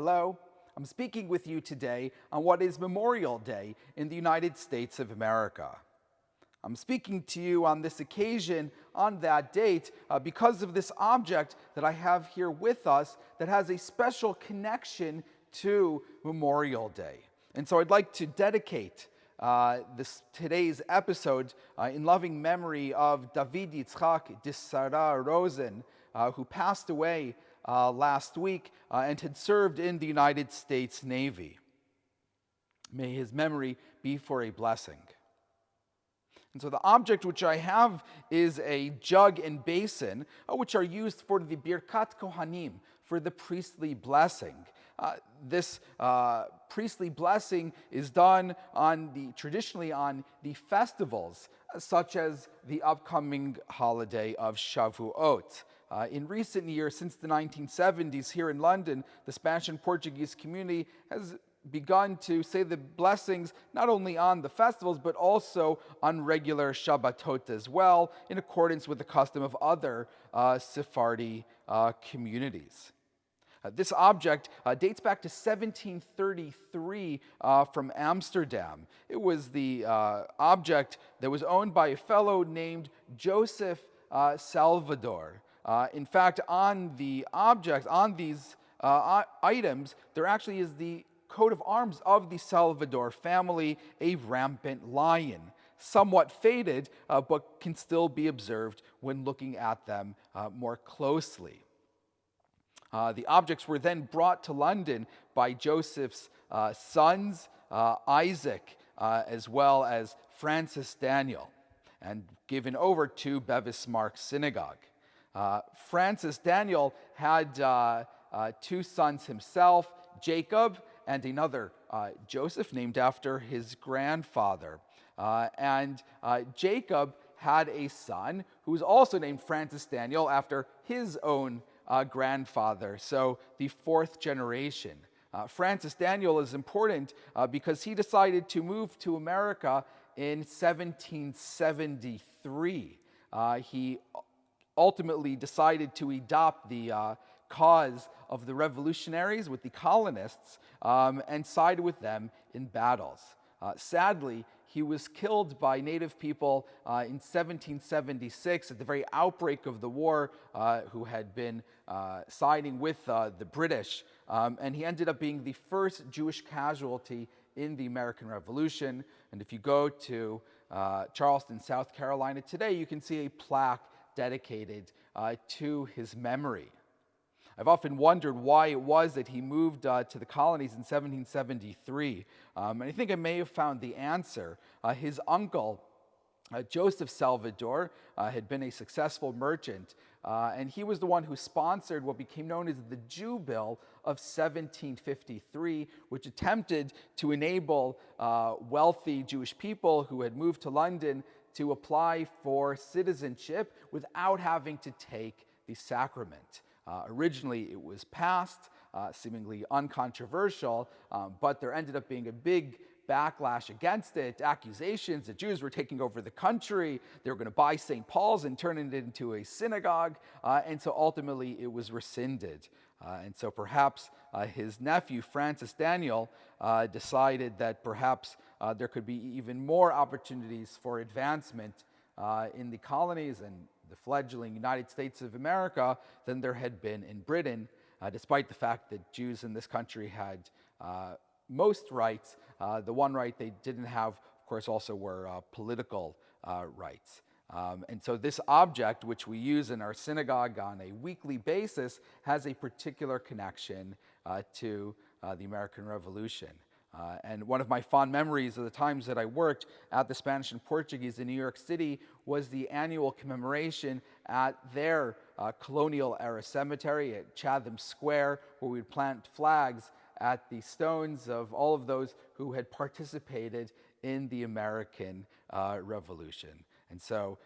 Hello, I'm speaking with you today on what is Memorial Day in the United States of America. I'm speaking to you on this occasion, on that date, because of this object that I have here with us that has a special connection to Memorial Day. And so I'd like to dedicate today's episode in loving memory of David Yitzchak de Sarah Rosen, who passed away last week and had served in the United States Navy. May his memory be for a blessing. And so the object which I have is a jug and basin, which are used for the Birkat Kohanim, for the priestly blessing. This priestly blessing is done traditionally on the festivals, such as the upcoming holiday of Shavuot. In recent years, since the 1970s here in London, the Spanish and Portuguese community has begun to say the blessings not only on the festivals, but also on regular Shabbatot as well, in accordance with the custom of other Sephardi communities. This object dates back to 1733 from Amsterdam. It was the object that was owned by a fellow named Joseph Salvador. In fact, on the objects, on these items, there actually is the coat of arms of the Salvador family, a rampant lion, somewhat faded, but can still be observed when looking at them more closely. The objects were then brought to London by Joseph's sons, Isaac, as well as Francis Daniel, and given over to Bevis Mark Synagogue. Francis Daniel had two sons himself, Jacob and another Joseph, named after his grandfather. And Jacob had a son who was also named Francis Daniel after his own grandfather, so the fourth generation. Francis Daniel is important because he decided to move to America in 1773. He ultimately decided to adopt the cause of the revolutionaries with the colonists and side with them in battles. Sadly, he was killed by native people in 1776 at the very outbreak of the war, who had been siding with the British. And he ended up being the first Jewish casualty in the American Revolution. And if you go to Charleston, South Carolina today, you can see a plaque dedicated to his memory. I've often wondered why it was that he moved to the colonies in 1773. And I think I may have found the answer. His uncle, Joseph Salvador, had been a successful merchant, and he was the one who sponsored what became known as the Jew Bill of 1753, which attempted to enable wealthy Jewish people who had moved to London to apply for citizenship without having to take the sacrament. Originally, it was passed, seemingly uncontroversial, but there ended up being a big backlash against it, accusations that Jews were taking over the country, they were going to buy St. Paul's and turn it into a synagogue, and so ultimately it was rescinded. And so perhaps his nephew, Francis Daniel, decided that perhaps there could be even more opportunities for advancement in the colonies and the fledgling United States of America than there had been in Britain, despite the fact that Jews in this country had most rights. The one right they didn't have, of course, also were political rights. And so this object, which we use in our synagogue on a weekly basis, has a particular connection to the American Revolution. And one of my fond memories of the times that I worked at the Spanish and Portuguese in New York City was the annual commemoration at their colonial-era cemetery at Chatham Square, where we'd plant flags at the stones of all of those who had participated in the American Revolution. And so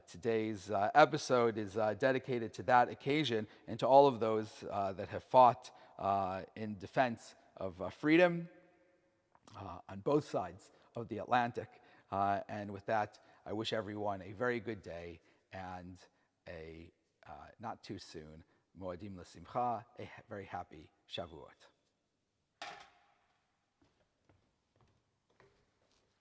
today's episode is dedicated to that occasion and to all of those that have fought in defense of freedom on both sides of the Atlantic. And with that, I wish everyone a very good day and a not too soon, Moedim L'Simcha, a very happy Shavuot.